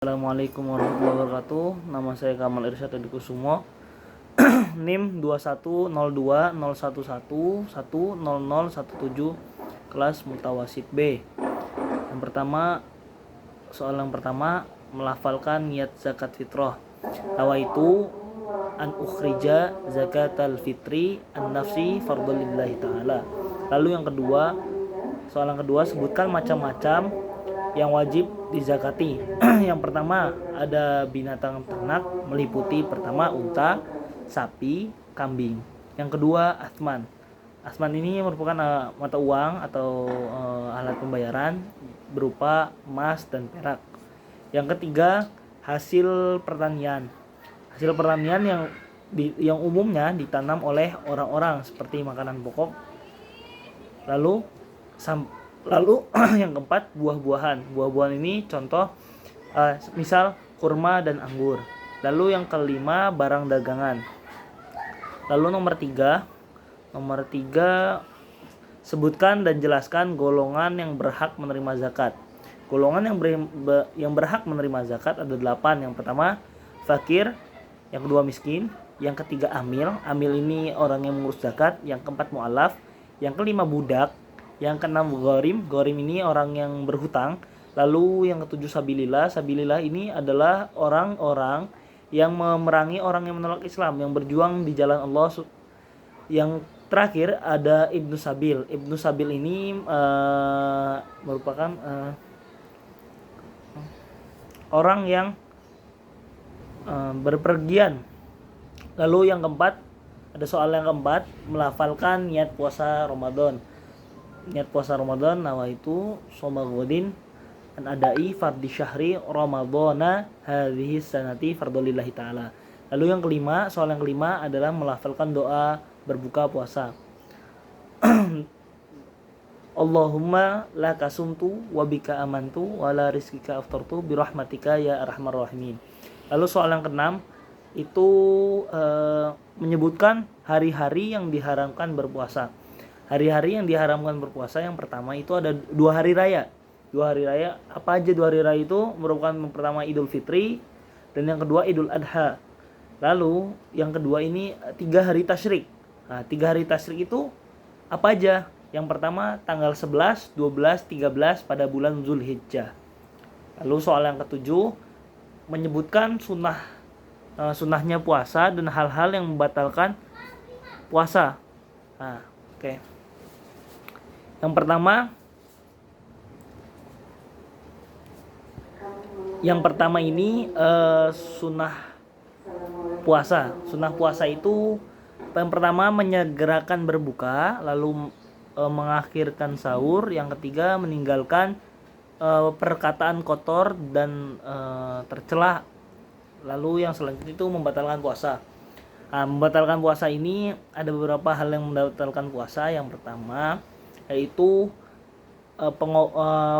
Assalamualaikum warahmatullahi wabarakatuh. Nama saya Kamal Irsyad Edi Kusumo. NIM 210111110017 kelas Mutawasid B. Soal yang pertama melafalkan niat zakat fitrah. Nawaitu an ukhrija zakatal fitri an nafsi fardholillahi ta'ala. Lalu soal yang kedua sebutkan macam-macam yang wajib dizakati. Yang pertama ada binatang ternak meliputi pertama unta, sapi, kambing. Yang kedua asman. Asman ini merupakan mata uang atau alat pembayaran berupa emas dan perak. Yang ketiga hasil pertanian. Hasil pertanian yang umumnya ditanam oleh orang-orang seperti makanan pokok. Lalu yang keempat buah-buahan. Buah-buahan ini contoh misal kurma dan anggur. Lalu yang kelima barang dagangan. Lalu nomor tiga sebutkan dan jelaskan golongan yang berhak menerima zakat. Golongan yang berhak menerima zakat ada 8. Yang pertama fakir, yang kedua miskin, yang ketiga amil. Amil ini orang yang mengurus zakat. Yang keempat mu'alaf, yang kelima budak, yang keenam gharim ini orang yang berhutang. Lalu yang ketujuh sabilillah ini adalah orang-orang yang memerangi orang yang menolak Islam, yang berjuang di jalan Allah. Yang terakhir ada Ibnu Sabil ini merupakan orang yang berpergian. Lalu yang keempat, ada soal yang keempat melafalkan niat puasa Ramadan. Niat puasa Ramadan nawaitu shoma ghadin an adai fardhi syahri ramadhana hadhihi sanati fardholillahi ta'ala. Lalu soal yang kelima adalah melafalkan doa berbuka puasa. Allahumma laka sumtu wa bika amantu wa la rizqika aftartu bi rahmatika ya arhamar rahimin. Lalu soal yang keenam itu menyebutkan hari-hari yang diharamkan berpuasa. Hari-hari yang diharamkan berpuasa yang pertama itu ada 2 hari raya. 2 hari raya, apa aja 2 hari raya itu? Merupakan yang pertama Idul Fitri dan yang kedua Idul Adha. Lalu yang kedua ini 3 hari tasyrik. Nah, 3 hari tasyrik itu apa aja? Yang pertama tanggal 11, 12, 13 pada bulan Zulhijjah. Lalu soal yang ketujuh menyebutkan sunnahnya puasa dan hal-hal yang membatalkan puasa. Nah, oke. Yang pertama ini sunnah puasa. Sunnah puasa itu yang pertama menyegerakan berbuka, lalu mengakhirkan sahur. Yang ketiga meninggalkan perkataan kotor dan tercela. Lalu yang selanjutnya itu membatalkan puasa. Nah, membatalkan puasa ini ada beberapa hal yang membatalkan puasa. Yang pertama yaitu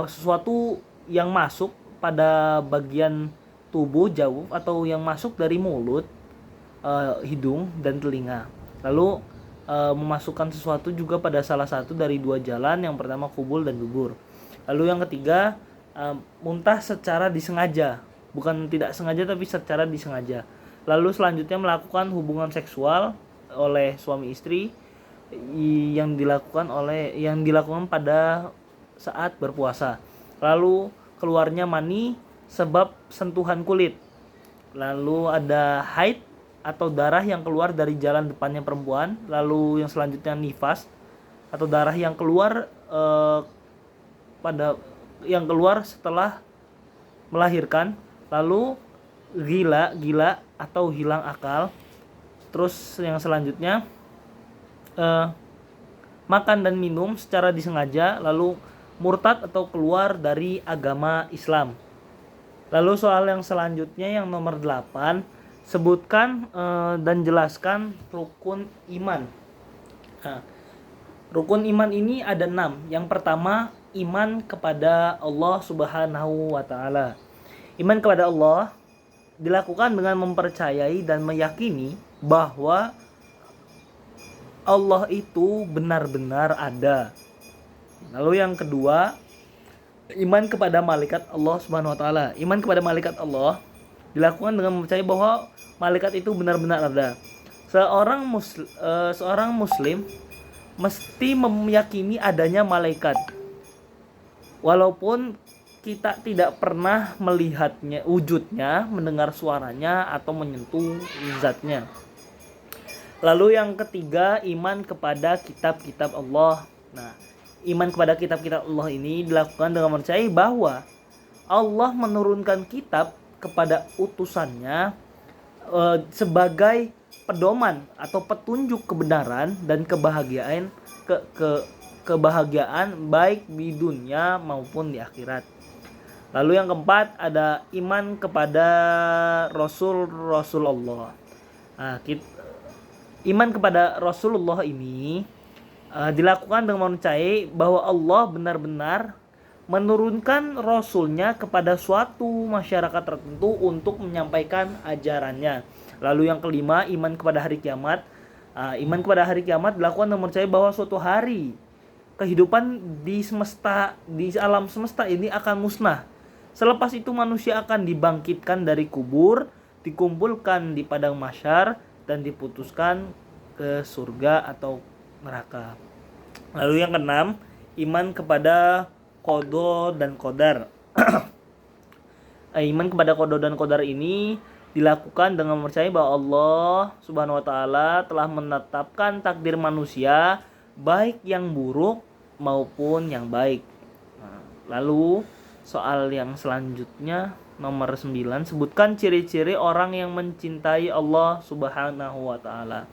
sesuatu yang masuk pada bagian tubuh jauh atau yang masuk dari mulut, hidung dan telinga. Lalu memasukkan sesuatu juga pada salah satu dari 2 jalan, yang pertama kubul dan dubur. Lalu yang ketiga muntah secara disengaja, bukan tidak sengaja tapi secara disengaja. Lalu selanjutnya melakukan hubungan seksual oleh suami istri yang dilakukan pada saat berpuasa. Lalu keluarnya mani sebab sentuhan kulit. Lalu ada haid atau darah yang keluar dari jalan depannya perempuan. Lalu yang selanjutnya nifas atau darah yang keluar setelah melahirkan. Lalu gila atau hilang akal. Terus yang selanjutnya makan dan minum secara disengaja, lalu murtad atau keluar dari agama Islam. Lalu soal yang selanjutnya yang nomor 8, sebutkan dan jelaskan rukun iman. Nah, rukun iman ini ada 6. Yang pertama iman kepada Allah Subhanahu wa ta'ala. Iman kepada Allah dilakukan dengan mempercayai dan meyakini bahwa Allah itu benar-benar ada. Lalu yang kedua Iman kepada malaikat Allah Subhanahu wa taala. Iman kepada malaikat Allah dilakukan dengan mempercayai bahwa malaikat itu benar-benar ada. Seorang muslim mesti meyakini adanya malaikat. Walaupun kita tidak pernah melihatnya, wujudnya, mendengar suaranya atau menyentuh zatnya. Lalu yang ketiga, iman kepada kitab-kitab Allah. Nah, iman kepada kitab-kitab Allah ini dilakukan dengan percaya bahwa Allah menurunkan kitab kepada utusannya sebagai pedoman atau petunjuk kebenaran dan kebahagiaan baik di dunia maupun di akhirat. Lalu yang keempat ada iman kepada Rasulullah. Nah, iman kepada Rasulullah ini dilakukan dengan percaya bahwa Allah benar-benar menurunkan Rasulnya kepada suatu masyarakat tertentu untuk menyampaikan ajarannya. Lalu yang kelima, iman kepada hari kiamat. Iman kepada hari kiamat dilakukan dengan percaya bahwa suatu hari kehidupan di alam semesta ini akan musnah. Selepas itu manusia akan dibangkitkan dari kubur, dikumpulkan di padang mahsyar dan diputuskan ke surga atau neraka. Lalu yang keenam, iman kepada qada dan qadar. Iman kepada qada dan qadar ini dilakukan dengan percaya bahwa Allah Subhanahu wa taala telah menetapkan takdir manusia baik yang buruk maupun yang baik. Lalu soal yang selanjutnya nomor 9, sebutkan ciri-ciri orang yang mencintai Allah Subhanahu wa taala.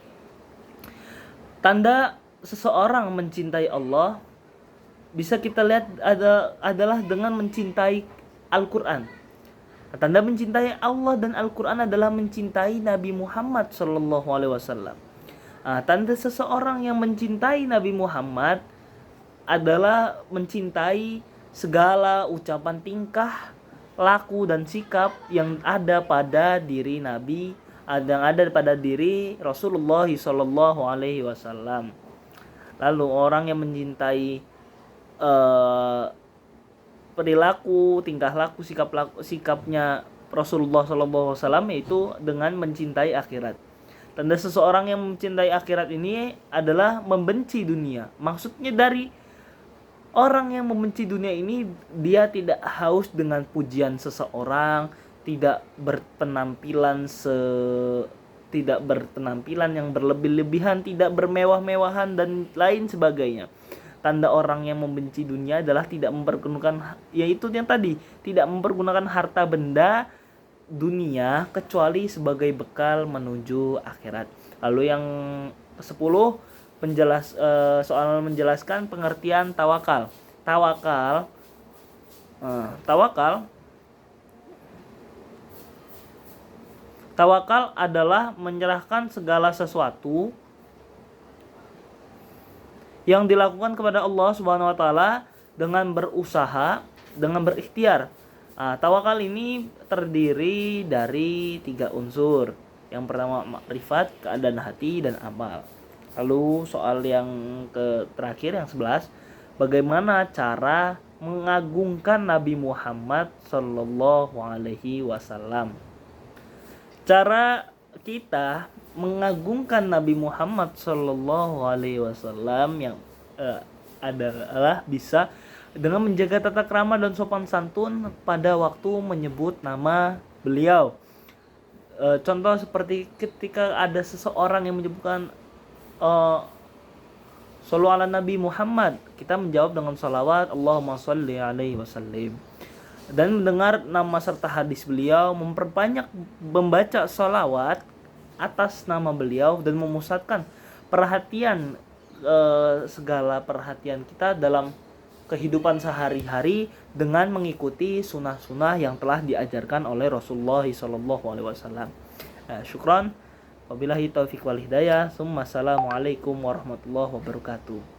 Tanda seseorang mencintai Allah bisa kita lihat adalah dengan mencintai Al-Qur'an. Tanda mencintai Allah dan Al-Qur'an adalah mencintai Nabi Muhammad sallallahu alaihi wasallam. Tanda seseorang yang mencintai Nabi Muhammad adalah mencintai segala ucapan, tingkah, laku dan sikap yang ada pada diri Nabi, yang ada pada diri Rasulullah sallallahu alaihi wasallam. Lalu orang yang mencintai perilaku, tingkah laku, sikapnya Rasulullah sallallahu alaihi wasallam yaitu dengan mencintai akhirat. Tanda seseorang yang mencintai akhirat ini adalah membenci dunia. Maksudnya dari orang yang membenci dunia ini, dia tidak haus dengan pujian seseorang, tidak berpenampilan yang berlebih-lebihan, tidak bermewah-mewahan dan lain sebagainya. Tanda orang yang membenci dunia adalah tidak mempergunakan, yaitu yang tadi, tidak mempergunakan harta benda dunia kecuali sebagai bekal menuju akhirat. Lalu yang ke-10, soal menjelaskan pengertian tawakal. Tawakal adalah menyerahkan segala sesuatu yang dilakukan kepada Allah Subhanahu wa taala dengan berusaha, dengan berikhtiar. Tawakal ini terdiri dari 3 unsur. Yang pertama makrifat, keadaan hati dan amal. Lalu soal yang terakhir yang 11, bagaimana cara mengagungkan Nabi Muhammad sallallahu alaihi wasallam. Cara kita mengagungkan Nabi Muhammad sallallahu alaihi wasallam yang adalah bisa dengan menjaga tata krama dan sopan santun pada waktu menyebut nama beliau. Contoh seperti ketika ada seseorang yang menyebutkan Shallu ala Nabi Muhammad, kita menjawab dengan salawat Allahumma shalli alaihi wasallim. Dan mendengar nama serta hadis beliau, memperbanyak membaca salawat atas nama beliau dan memusatkan perhatian segala perhatian kita dalam kehidupan sehari-hari dengan mengikuti sunnah-sunnah yang telah diajarkan oleh Rasulullah SAW. Syukran. Wabillahi taufiq wal hidayah. Assalamualaikum warahmatullahi wabarakatuh.